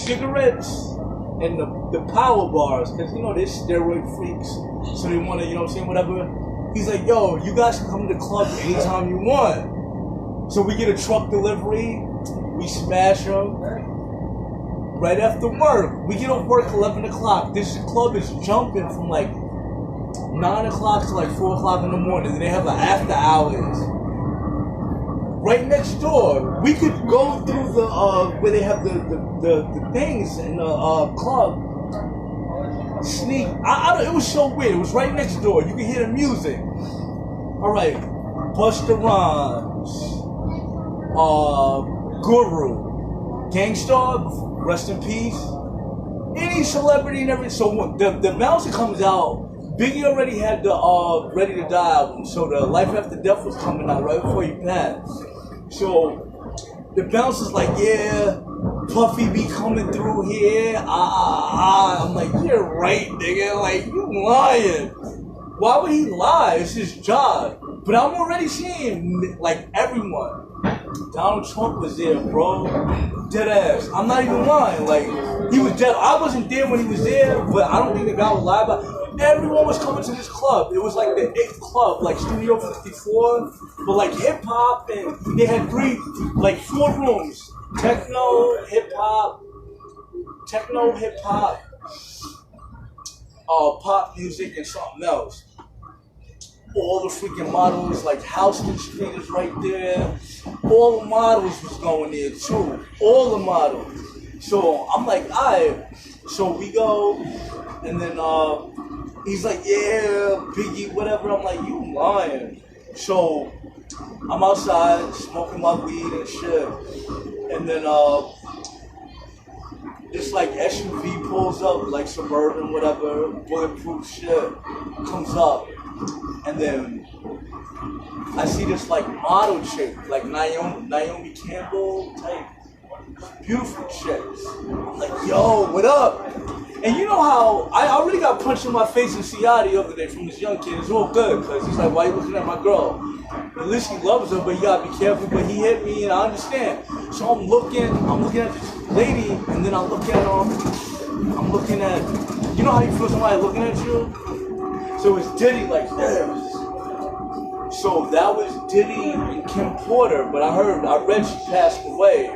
cigarettes and the power bars, because you know they're steroid freaks, so they want to, you know what I'm saying, whatever. He's like, yo, you guys can come to the club anytime you want. So we get a truck delivery, we smash them right after work. We get off work 11 o'clock. This club is jumping from like 9 o'clock to like 4 o'clock in the morning, and they have an after hours. Right next door, we could go through the where they have the things in the club. Sneak. It was so weird. It was right next door. You can hear the music. All right, Busta Rhymes, Guru, Gangstar, rest in peace. Any celebrity and everything. So when the bouncer comes out. Biggie already had the Ready to Die album, so the Life After Death was coming out right before he passed. So the bouncer's like, yeah, Puffy be coming through here. I'm like, you're right, nigga. Like, you lying. Why would he lie? It's his job. But I'm already seeing, like, everyone. Donald Trump was there, bro. Dead ass. I'm not even lying. Like, he was dead. I wasn't there when he was there, but I don't think the guy would lie about it. Everyone was coming to this club. It was like the 8th club, like Studio 54, but like hip hop, and they had 4 rooms: techno, hip hop, pop music, and something else. All the freaking models, like Houston Street is right there. All the models was going there too. All the models. So I'm like, alright. So we go, and then he's like, yeah, Biggie, whatever. I'm like, you lying. So I'm outside smoking my weed and shit. And then this like SUV pulls up, like Suburban, whatever, bulletproof shit, comes up. And then I see this like model chick, like Naomi Campbell type, beautiful chicks. I'm like, yo, what up? And you know how I already got punched in my face in CI the other day from this young kid. It's all good, because he's like, why you looking at my girl? At least he loves her, but you gotta be careful. But he hit me, and I understand. So I'm looking at this lady, and then I look at I'm looking at, you know how you feel somebody looking at you? So it's Diddy like this. So that was Diddy and Kim Porter, but I read she passed away.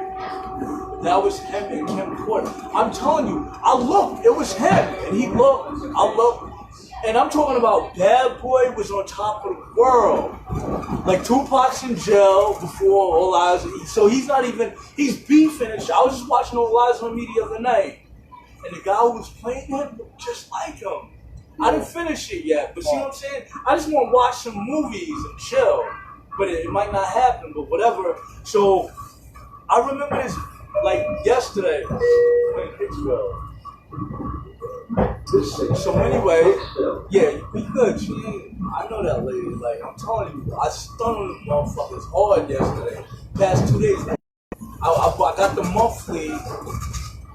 That was him and Kim Porter. I'm telling you, I looked, it was him, and he looked, I looked, and I'm talking about Bad Boy was on top of the world. Like Tupac's in jail before All Eyes on Me, so he's not even, he's beefing and shit. I was just watching All Eyes on Me the other night, and the guy who was playing him looked just like him. I didn't finish it yet, but see what I'm saying? I just want to watch some movies and chill, but it might not happen, but whatever. So I remember this like yesterday. So anyway, yeah, we good. I know that lady. Like, I'm telling you, I stung them motherfuckers hard yesterday. Past 2 days, I got the monthly,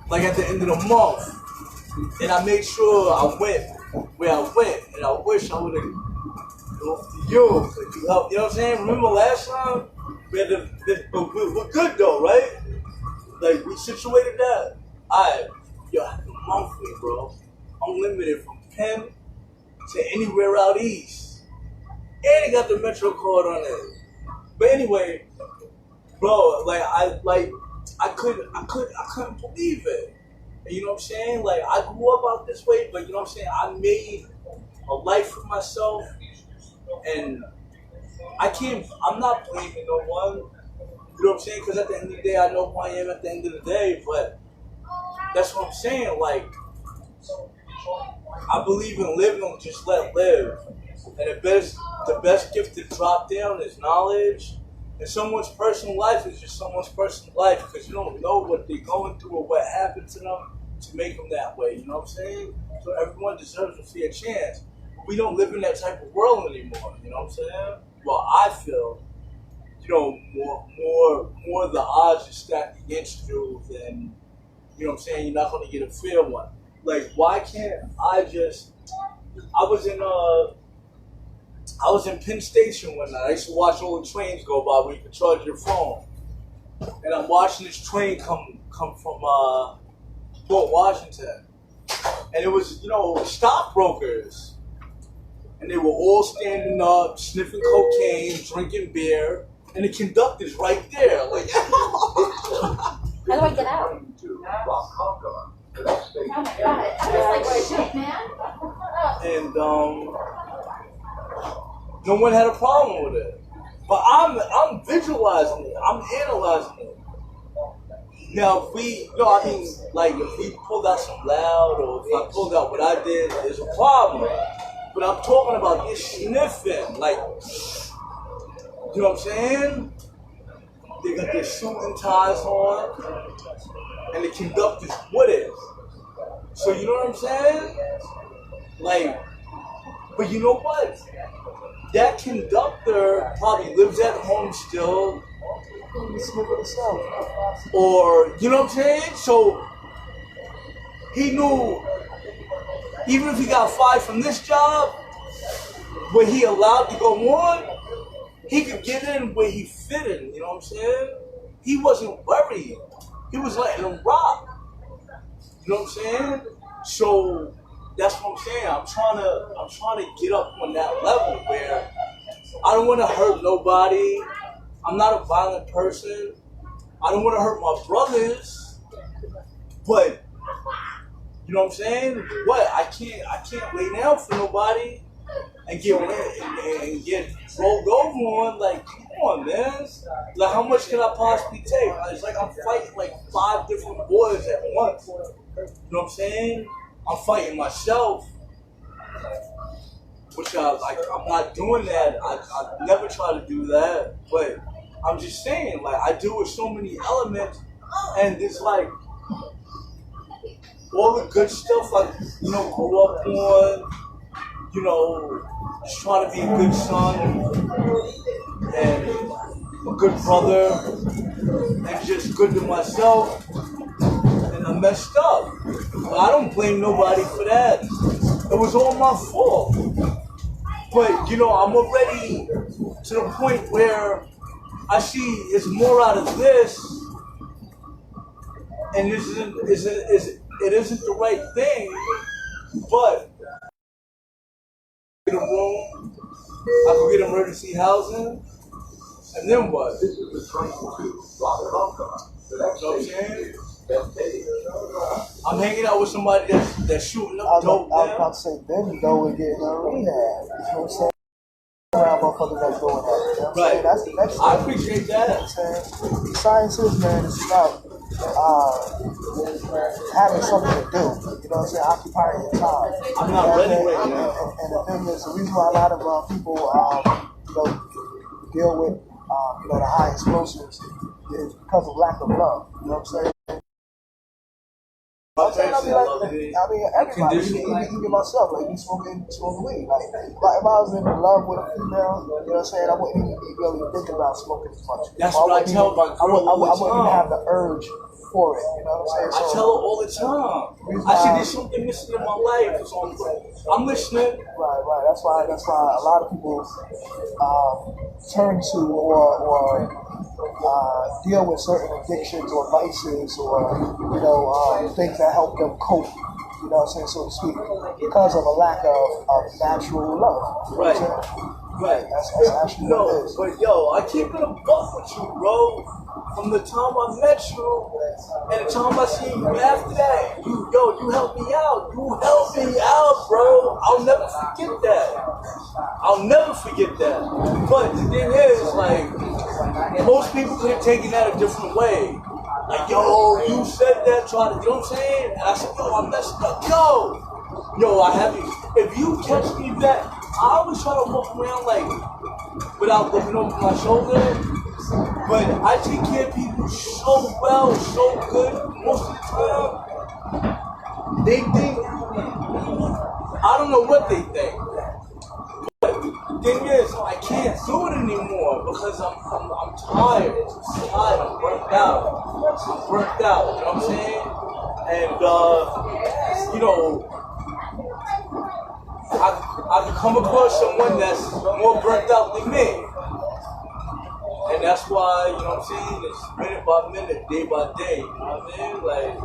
like at the end of the month, and I made sure I went where I went, and I wish I would have gone to you. You know what I'm saying? Remember last time? We had but we're good though, right? Like, we situated that. Alright, yo, I have the monthly, bro. Unlimited from Penn to anywhere out east. And it got the Metro card on it. But anyway, bro, like I couldn't believe it. You know what I'm saying? Like, I grew up out this way, but you know what I'm saying? I made a life for myself, and I'm not blaming no one. You know what I'm saying? Because at the end of the day, I know who I am at the end of the day, but that's what I'm saying. Like, I believe in living, just let live. And the best gift to drop down is knowledge. And someone's personal life is just someone's personal life, because you don't know what they're going through or what happened to them to make them that way. You know what I'm saying? So everyone deserves a fair chance. But we don't live in that type of world anymore. You know what I'm saying? Well, I feel, you know, more the odds are stacked against you than, you know what I'm saying, you're not going to get a fair one. Like, why can't I was in Penn Station one night. I used to watch all the trains go by where you could charge your phone. And I'm watching this train come from Port Washington. And it was, stockbrokers. And they were all standing up, sniffing cocaine, drinking beer, and the conductor's right there. Like, how do I get out? Oh my God. I was like, shit, man. And no one had a problem with it. But I'm visualizing it. I'm analyzing it. Now, if we pulled out some loud, or if I pulled out what I did, there's a problem. But I'm talking about this sniffing, like, you know what I'm saying? They got their suit and ties on, and the conductor's with it. So you know what I'm saying? Like, but you know what? That conductor probably lives at home still. Or, you know what I'm saying? So, he knew, even if he got fired from this job, where he allowed to go on, he could get in where he fit in, you know what I'm saying? He wasn't worried. He was letting him rock. You know what I'm saying? So, that's what I'm saying. I'm trying to get up on that level where I don't want to hurt nobody. I'm not a violent person. I don't want to hurt my brothers, but you know what I'm saying? What I can't lay down for nobody and get rolled over on. Like, come on, man. Like, how much can I possibly take? It's like I'm fighting like 5 different boys at once. You know what I'm saying? I'm fighting myself, which I'm not doing that. I never try to do that, but I'm just saying, like, I deal with so many elements, and it's like all the good stuff, like, grew up on, just trying to be a good son and a good brother and just good to myself, and I messed up. But I don't blame nobody for that. It was all my fault. But, I'm already to the point where I see it's more out of this, and it isn't the right thing, but in a room, I could get emergency housing, and then what? You know what I'm saying? I'm hanging out with somebody that's shooting up dope. I was about to say, then you go and get in a rehab. You know what I'm saying? Around motherfuckers that's doing that. You know what I'm saying? That's the next thing. I appreciate that. You know what I'm saying? Science is, man, it's about having something to do. You know what I'm saying? Occupying your time. I'm not ready right now. And the thing is, the reason why a lot of people, deal with, the high explosives is because of lack of love. You know what I'm saying? Everybody, even myself, like, me smoking weed. Like, if I was in love with a female, you know what I'm saying, I wouldn't even be really thinking about smoking as much. That's what I tell my girl all the time. I wouldn't even have the urge for it, you know what I'm saying? I tell her all the time. I see there's something missing in my life, so I'm listening. Right. That's why a lot of people turn to or deal with certain addictions or vices or things that help them cope, you know what I'm saying, so to speak, because of a lack of natural love. Right. Right. That's actually what it is. But I keep it a buck with you, bro. From the time I met you and the time I see you after that, you helped me out. You helped me out, bro. I'll never forget that. But the thing is, like, most people could have taken that a different way. Like, you said that, you know what I'm saying? And I said, I messed up. I have you. If you catch me back, I always try to walk around, like, without looking over my shoulder. But I take care of people so well, so good, most of the time. They think, I don't know what they think. But the thing is, I can't do it anymore because I'm tired. I'm burnt out. You know what I'm saying? And, I could come across someone that's more burnt out than me. And that's why, you know what I'm saying, it's minute by minute, day by day, you know what I mean? Like,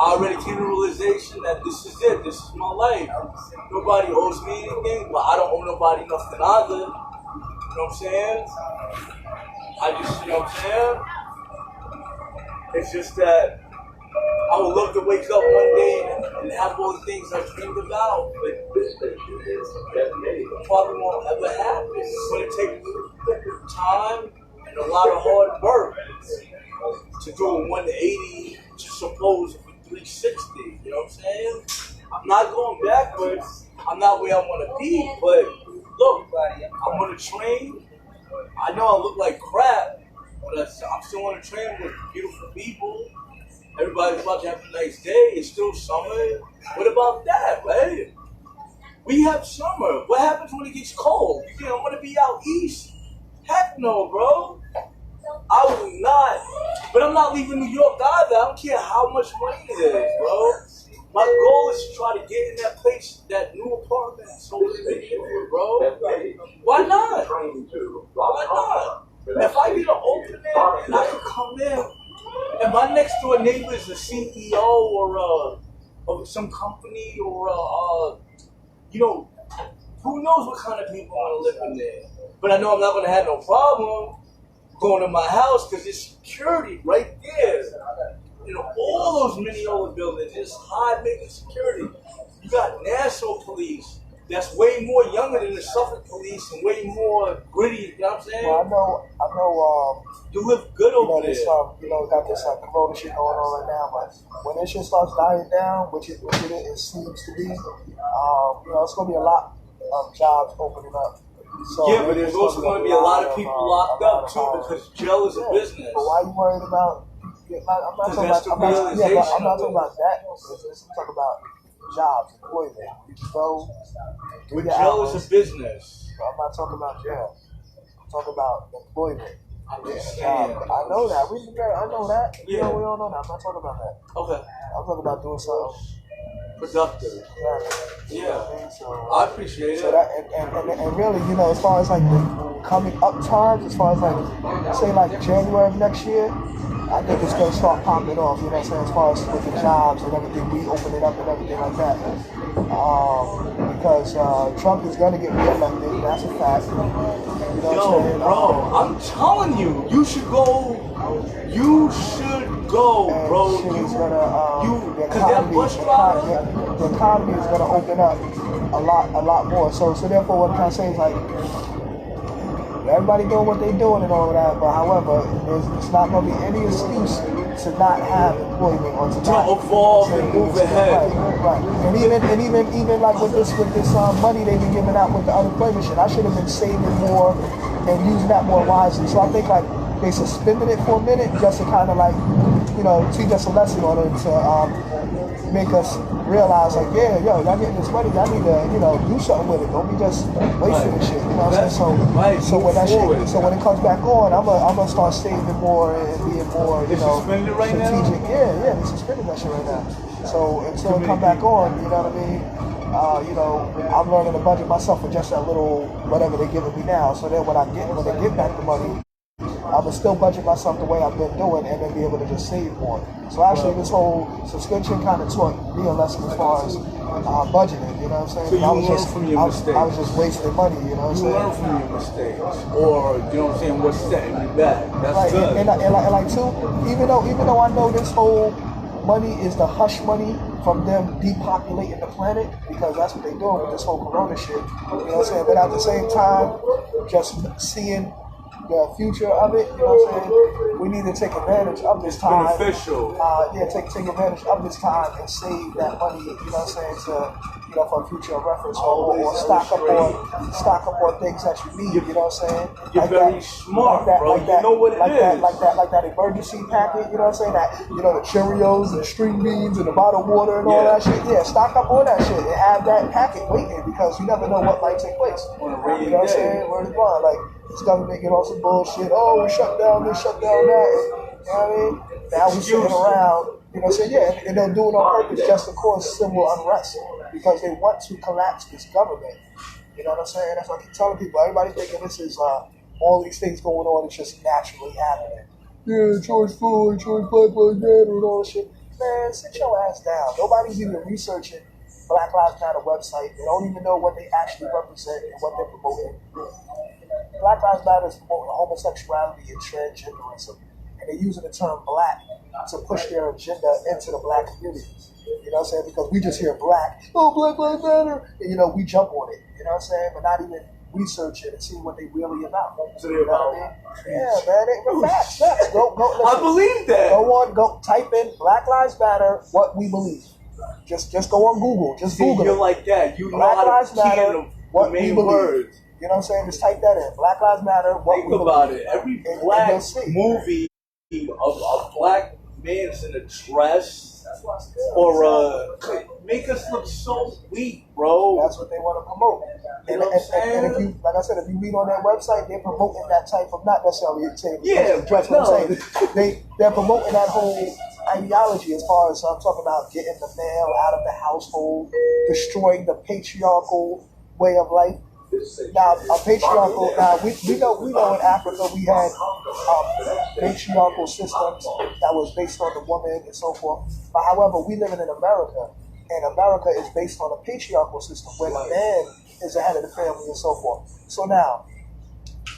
I already came to the realization that this is it. This is my life. Nobody owes me anything, but I don't owe nobody nothing either. You know what I'm saying? I just, you know what I'm saying? It's just that I would love to wake up one day and have all the things I dreamed about, but probably won't ever happen. It's going to take time and a lot of hard work to do a 180 to suppose for 360. You know what I'm saying? I'm not going backwards. I'm not where I want to be, but look, I'm on a train. I know I look like crap, but I'm still on a train with beautiful people. Everybody's about to have a nice day. It's still summer. What about that, right? We have summer. What happens when it gets cold? You don't want to be out east? Heck no, bro. I will not. But I'm not leaving New York either. I don't care how much money it is, bro. My goal is to try to get in that place, that new apartment. So bro. Why not? Why not? If I get an opening and I can come in, and my next door neighbor is a CEO or of some company or you know, who knows what kind of people want to live in there. But I know I'm not going to have no problem going to my house because there's security right there. You know, all those Mineola buildings, there's high maintenance security. You got Nassau police that's way more younger than the Suffolk police and way more gritty, you know what I'm saying? Well, I know, you live good over there. Got this corona shit going on right now, but when this shit starts dying down, which it seems to be, it's going to be a lot of jobs opening up. So yeah, but there's also going to be a lot of people locked up too because jail is a business. But why are you worried about? I'm not talking about that business. I'm talking about jobs, employment. You can go. But jail is a business. I'm not talking about jail. I'm talking about employment. I'm just saying. I know that. I know that. Yeah. We all know that. I'm not talking about that. Okay. I'm talking about doing something productive. Exactly. Yeah. So, I appreciate so it. that and really, as far as like the coming up times, as far as like say like January of next year, I think it's gonna start popping off, you know what I'm saying, as far as with the jobs and everything, we open it up and everything like that. Because Trump is gonna get reelected, that's a fact. You know what I'm saying? Bro, I'm telling you, you should go. You should go, bro. The economy is gonna open up a lot more. So therefore, what I'm trying to say is like, everybody doing what they doing and all of that, but however, it's not going to be any excuse to not have employment or to not evolve and move ahead. Right. And even like with this money they've been giving out with the unemployment shit, I should have been saving more and using that more wisely. So I think like they suspended it for a minute just to kind of like, teach us a lesson on it to make us realize like, y'all getting this money, y'all need to, do something with it. Don't be just wasting this shit. You know what I'm saying? So when it comes back on, I'm gonna start saving more and being more, strategic. Right strategic. now? Yeah, they suspended that shit right now. So until it come back on, you know what I mean? I'm learning to budget myself for just that little whatever they're giving me now. So then when they get back the money, I would still budget myself the way I've been doing and then be able to just save more. So actually this whole subscription kind of taught me a lesson as far as budgeting, you know what I'm saying? So you learn from your mistakes. I was just wasting money, you know what I'm saying? You learn from your mistakes. Or, you know what I'm saying, what's setting you back. That's right. good. And like too, even though I know this whole money is the hush money from them depopulating the planet, because that's what they're doing with this whole corona shit. You know what I'm saying? But at the same time, just seeing the future of it, you know what I'm saying? We need to take advantage of this time. Beneficial. Take advantage of this time and save that money, you know what I'm saying, for future reference or stock up on things that you need, you know what I'm saying? You're very smart, bro. You know what it is. Like that emergency packet, you know what I'm saying? That, the Cheerios and the string beans and the bottled water and all that shit. Yeah, stock up on that shit and have that packet waiting because you never know what might take place. You know what I'm saying? Word is bond. Like, this government get on some bullshit. Oh, we shut down this, shut down that. You know what I mean? Now we sitting around, you know what I'm saying? Yeah, and they're doing it on purpose just to cause civil unrest because they want to collapse this government. You know what I'm saying? That's what I keep telling people. Everybody thinking this is all these things going on, it's just naturally happening. Yeah, George Floyd, George Black Lives Matter and all that shit. Man, sit your ass down. Nobody's even researching Black Lives Matter website. They don't even know what they actually represent and what they're promoting. Black Lives Matter is promoting homosexuality and transgenderism, and they're using the term black to push their agenda into the black community. You know what I'm saying? Because we just hear black, oh, Black Lives Matter, and, you know, we jump on it. You know what I'm saying? But not even research it and see what they really about. So they're about, yeah, man, facts. Go, listen. I believe that. Go type in Black Lives Matter, what we believe. Just go on Google. Just Google you're it. like that. You Black know how Lives to key Matter, in what the main we believe. words. You know what I'm saying? Just type that in. Black Lives Matter, what Think we about believe. it. Every And black you'll see. movie of a black man's in a dress or make us look so weak, bro. That's what they want to promote. You know what I'm saying? And if you, like I said, if you read on their website, they're promoting that type of, not necessarily saying dress, what I'm saying. They're promoting that whole ideology as far as I'm talking about getting the male out of the household, destroying the patriarchal way of life. Now, we know in Africa we had patriarchal systems that was based on the woman and so forth. But however, we living in America, and America is based on a patriarchal system where the man is the head of the family and so forth. So now,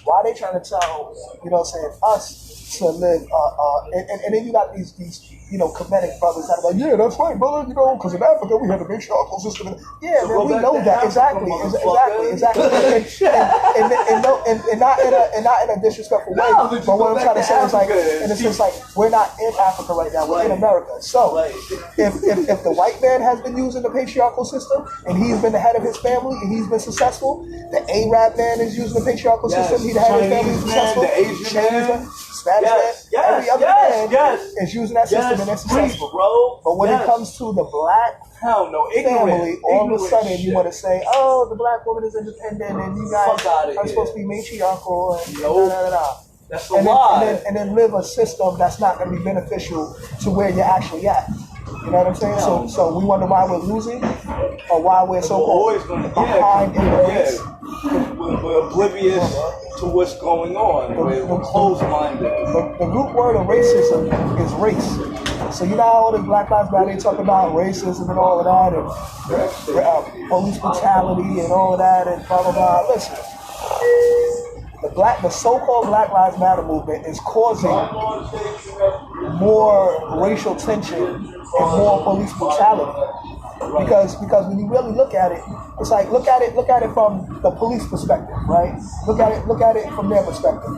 why are they trying to tell, you know what I'm saying, us to live, and then you got these Kemetic brothers that are like, yeah, that's right, brother, you know, because in Africa we had the matriarchal system. Yeah, man, we know that. Exactly. And not in a disrespectful way, but what I'm trying to say is like, in a sense, like, we're not in Africa right now, we're in America. So, if the white man has been using the patriarchal system, and he's been the head of his family, and he's been successful, the Arab man is using the patriarchal system, he's the head of his family, he's successful, the Asian man, Spanish man, every other man is using that system and they're successful. Bro. But when it comes to the black family, all of a sudden you want to say, oh, the black woman is independent and you guys are supposed to be matriarchal and da-da-da-da. That's a lie. And then live a system that's not going to be beneficial to where you're actually at. You know what I'm saying? So we wonder why we're losing or why we're so behind in the race. We're oblivious to what's going on. We're closed-minded. The root word of racism is race. So you know how all this Black Lives Matter, they talk about racism and all of that, and police brutality and all of that, and blah, blah, blah. Listen, the so-called Black Lives Matter movement is causing more racial tension and more police brutality. Because when you really look at it, it's like look at it from the police perspective, right? Look at it from their perspective.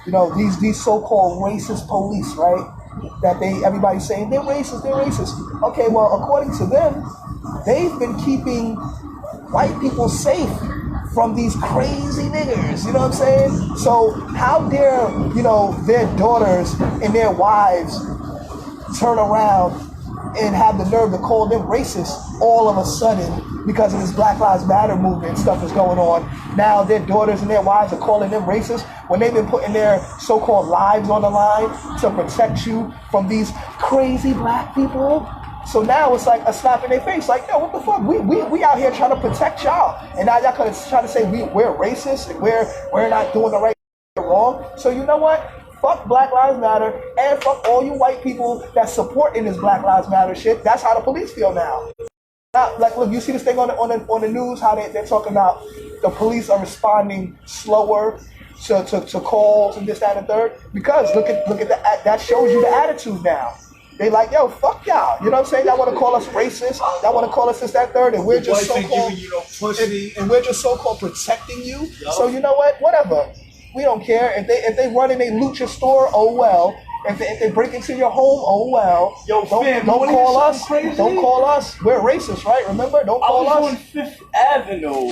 You know, these so-called racist police, right? That everybody's saying they're racist. Okay, well, according to them, they've been keeping white people safe from these crazy niggers, you know what I'm saying? So how dare, their daughters and their wives turn around and have the nerve to call them racist all of a sudden because of this Black Lives Matter movement and stuff is going on. Now their daughters and their wives are calling them racist when they've been putting their so-called lives on the line to protect you from these crazy black people. So now it's like a slap in their face, like, yo, what the fuck? We out here trying to protect y'all. And now y'all trying to say we're racist and we're not doing the right or wrong. So you know what? Fuck Black Lives Matter and fuck all you white people that supporting this Black Lives Matter shit. That's how the police feel now. Like, look, you see this thing on the news, how they're talking about the police are responding slower to calls and this, that, and the third. Because look at that shows you the attitude now. They like, yo, fuck y'all. You know what I'm saying? Y'all want to call us racist. Y'all want to call us this, that, third, and we're just so-called and we're just so-called protecting you. Yep. So you know what? Whatever. We don't care. If they run and they loot your store, oh well. If they break into your home, oh well. Yo, don't call us. Crazy? Don't call us. We're racist, right? Remember? Don't call us. I was on Fifth Avenue.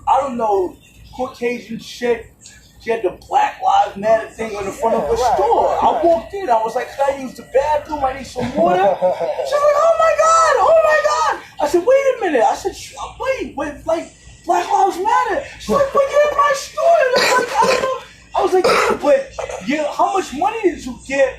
I don't know, Caucasian chick. She had the Black Lives Matter thing on the front of her store. Right. I walked in. I was like, can I use the bathroom? I need some water. She's like, oh my God. I said, wait a minute. I said, wait, like, Black Lives Matter. She's like, but you're in my store. And I was like, I don't know. I was like, yeah, but how much money did you get?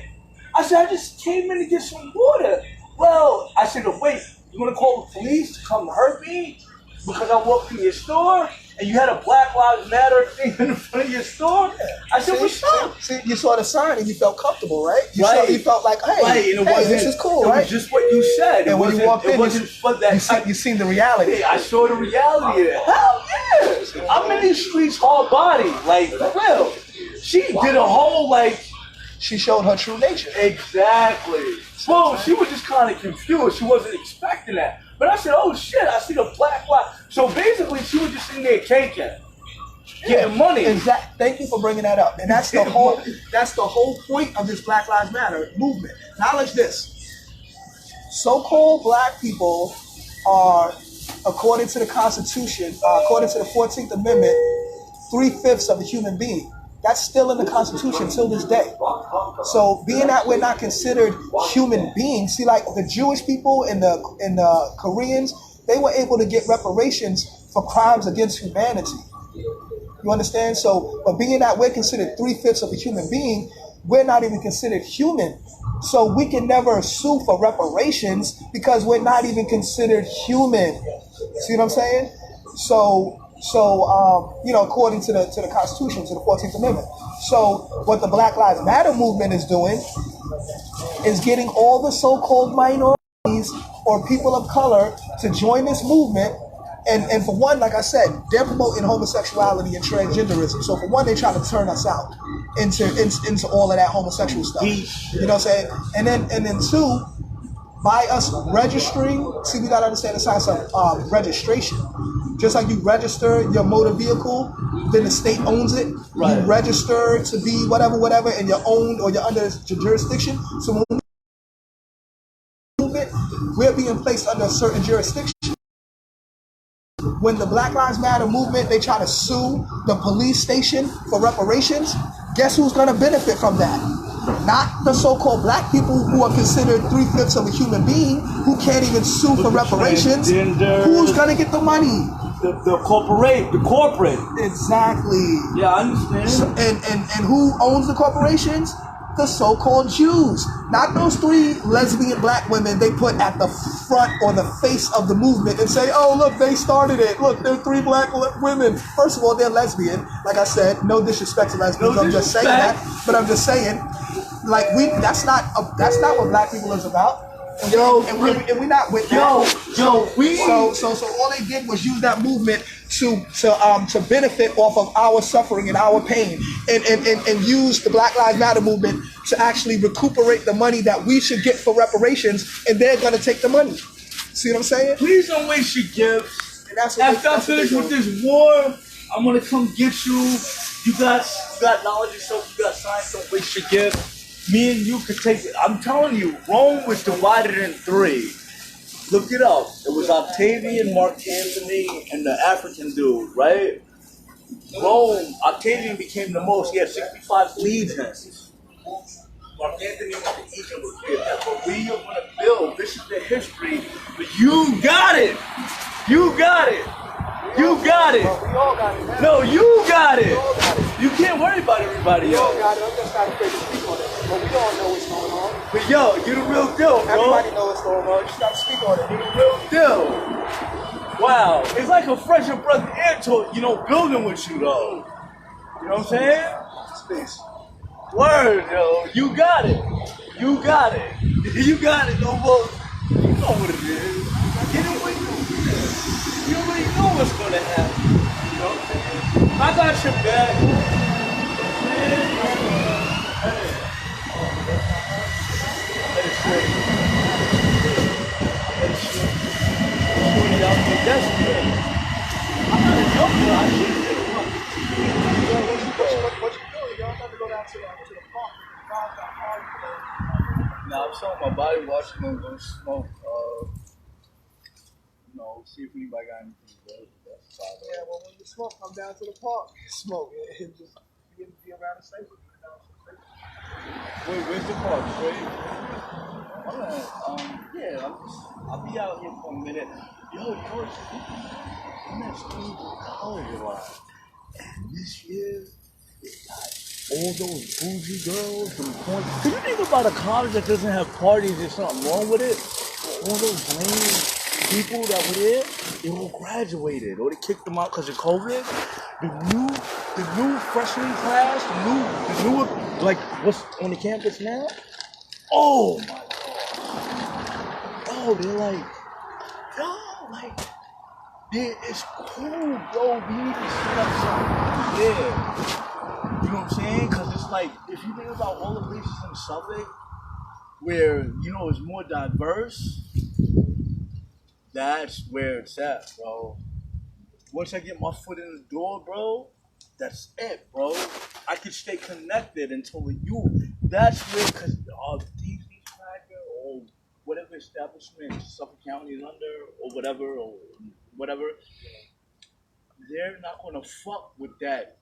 I said, I just came in to get some water. Well, I said, wait, you want to call the police to come hurt me because I walked in your store? and you had a Black Lives Matter thing in front of your store. I said, what's up? See, you saw the sign and you felt comfortable, right? Right. You felt like, hey, right. And it this is cool, it right? was just what you said. And when you walked in, you seen the reality. I saw the reality of it. Hell yeah! I'm in these streets hard body, like for real. She did a whole like. She showed her true nature. Exactly. Well, she was just kind of confused. She wasn't expecting that. But I said, oh shit, I see the Black Lives. So basically, she was just sitting there caking, getting money. Exactly. Thank you for bringing that up. And that's the whole. That's the whole point of this Black Lives Matter movement. Acknowledge this. So-called black people are, according to the Constitution, according to the 14th Amendment, 3/5 of a human being. That's still in the Constitution till this day. So being that we're not considered human beings, see, like the Jewish people and the Koreans, they were able to get reparations for crimes against humanity. You understand? So, but being that we're considered 3/5 of a human being, we're not even considered human. So we can never sue for reparations because we're not even considered human. See what I'm saying? So according to the Constitution, to the 14th Amendment. So what the Black Lives Matter movement is doing is getting all the so-called minorities or people of color to join this movement. And for one, like I said, they're promoting homosexuality and transgenderism. So for one, they try to turn us out into all of that homosexual stuff. You know what I'm saying? And then two, by us registering, see, we gotta understand the science of registration. Just like you register your motor vehicle, then the state owns it. Right. You register to be whatever, and you're owned or you're under jurisdiction. So when we move it, we're being placed under a certain jurisdiction. When the Black Lives Matter movement, they try to sue the police station for reparations, guess who's gonna benefit from that? Not the so-called black people who are considered 3/5 of a human being who can't even sue for reparations. Who's gonna get the money? The corporate. Exactly. Yeah, I understand. So, and who owns the corporations? The so-called Jews. Not those 3 lesbian black women they put at the front or the face of the movement and say, oh, look, they started it. Look, they're 3 black women. First of all, they're lesbian. Like I said, no disrespect to lesbians. I'm just saying that. But I'm just saying, like, that's not what black people is about. And we're not with that. So all they did was use that movement to benefit off of our suffering and our pain, and use the Black Lives Matter movement to actually recuperate the money that we should get for reparations, and they're gonna take the money. See what I'm saying? Please don't waste your gifts. And that's After I finish with this war, I'm gonna come get you. You got knowledge yourself. You got science. Don't waste your gift. Me and you could take it. I'm telling you, Rome was divided in 3. Look it up. It was Octavian, Mark Antony, and the African dude, right? Rome, Octavian became the most. He had 65 legions. Mark Antony went to Egypt. That's what we are going to build. This is the history. But you got it. You got it. You got it. We all got it, man. No, you got it. We all got it. You can't worry about everybody else. We all got it. I'm just not afraid to speak on it. But we all know what's going on. But yo, you the real deal, bro. Everybody knows what's going on. You just gotta speak on it. You the real deal. Wow. It's like a fresher brother Anto, building with you though. You know what I'm saying? Space. Word, yo. You got it. You got it. You got it, no more. You know what it is. Get it what you do. You already know what's gonna happen. You know what I'm saying? I got your back. That's good. I'm not a joker. I should What you doing? Y'all never go down to the park. Nah, I'm showing my body wash. I'm gonna go smoke. See if anybody got anything good. That's about it. Yeah, well, when you smoke, come down to the park. Smoke. And just be around the station. Wait, where's the park? Straight? I'll be out here for a minute. Yo, I'm at school for college a lot. And this year, they got all those bougie girls from corn. Can you think about a college that doesn't have parties? There's something wrong with it? All those lame people that were there, they all graduated or they kicked them out because of COVID. The new freshman class, the newer, like what's on the campus now. Oh my god, oh they're like, yo, like, yeah, it's cool, bro. We need to set up something there. You know what I'm saying? Because it's like, if you think about all the places in Suffolk where, you know, it's more diverse, that's where it's at, bro. Once I get my foot in the door, bro, that's it, bro. I can stay connected until you. That's where, because these cracker or whatever establishment Suffolk County is under or whatever, they're not going to fuck with that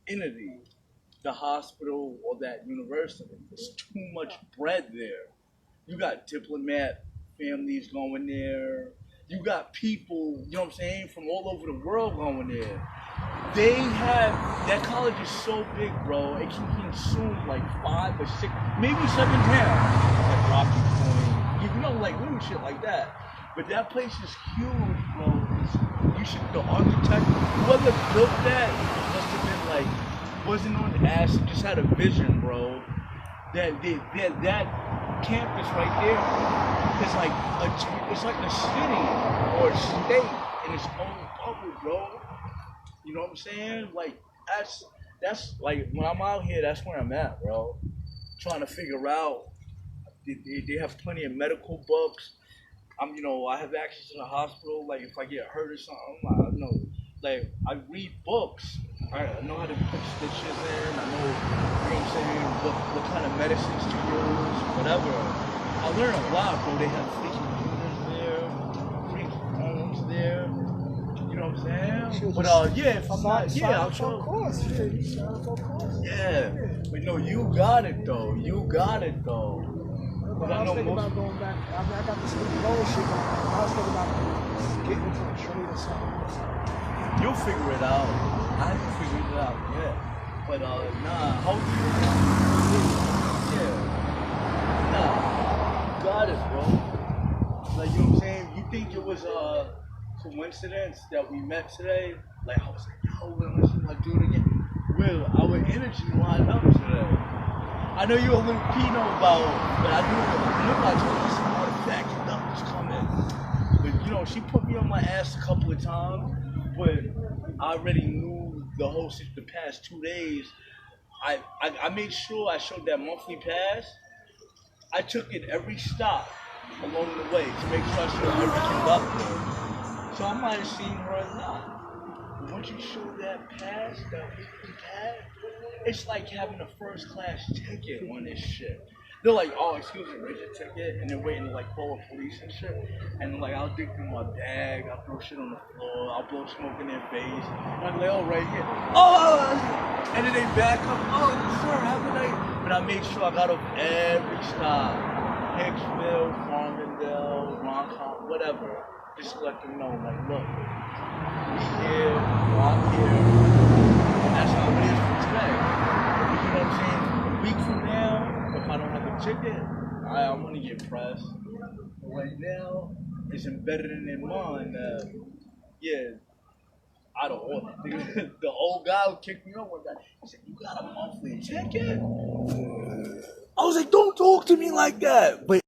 entity, the hospital or that university. There's too much bread there. You got diplomat families going there. You got people, you know what I'm saying, from all over the world going there. They have, that college is so big, bro, it can consume like 5 or 6, maybe 7 towns. Like Rocky Point, you know, like little shit like that. But that place is huge, bro. You should, the architect, whoever built that must have been like, wasn't on acid, just had a vision, bro. That campus right there is like it's like a city or a state in its own bubble, bro. You know what I'm saying? Like that's like when I'm out here, that's where I'm at, bro. Trying to figure out. They have plenty of medical books. You know, I have access to the hospital. Like if I get hurt or something, I know. Like I read books. I know how to put stitches in. I know, you know what I'm saying, what kind of medicines to use, whatever. I learn a lot, bro. They have free computers there, free phones there. You know what I'm saying? But yeah, if I'm not, yeah, I'll show. Yeah, but no, you got it though. You got it though. But I was thinking about going back. I mean, I got this little lower shit. I was thinking about getting into a trade or something. You'll figure it out. I haven't figured it out yet. But nah, how old are you? Yeah. Nah, you got it, bro. Like, you know what I'm saying? You think it was a coincidence that we met today? Like, I was like, yo, when listen to my dude again. Well, our energy lined up today. I know you're a little Pinot about, but I remember I told you some artifact, nothing's coming. But you know, she put me on my ass a couple of times, but I already knew the whole the past 2 days. I made sure I showed that monthly pass. I took it every stop along the way to make sure I showed every conductor. So I might have seen her or not. But once you show that pass, that weekly pass, it's like having a first class ticket on this shit. They're like, oh, excuse me, raise your ticket, and they're waiting to like call the police and shit. And like, I'll dig through my bag, I'll throw shit on the floor, I'll blow smoke in their face. And I'm like, oh, right here. Oh! And then they back up, oh, sir, have a night. But I made sure I got off every stop. Hicksville, Farmingdale, Roncon, whatever. Just to let them know, like, look, we here, I'm here. And that's how it is for today. You know what I'm saying? A week from now, if I don't have a ticket, I'm gonna get pressed. But right now, it's embedded in their mind that, yeah, I don't want it. The old guy who kicked me up one day, he said, you got a monthly ticket? I was like, don't talk to me like that. But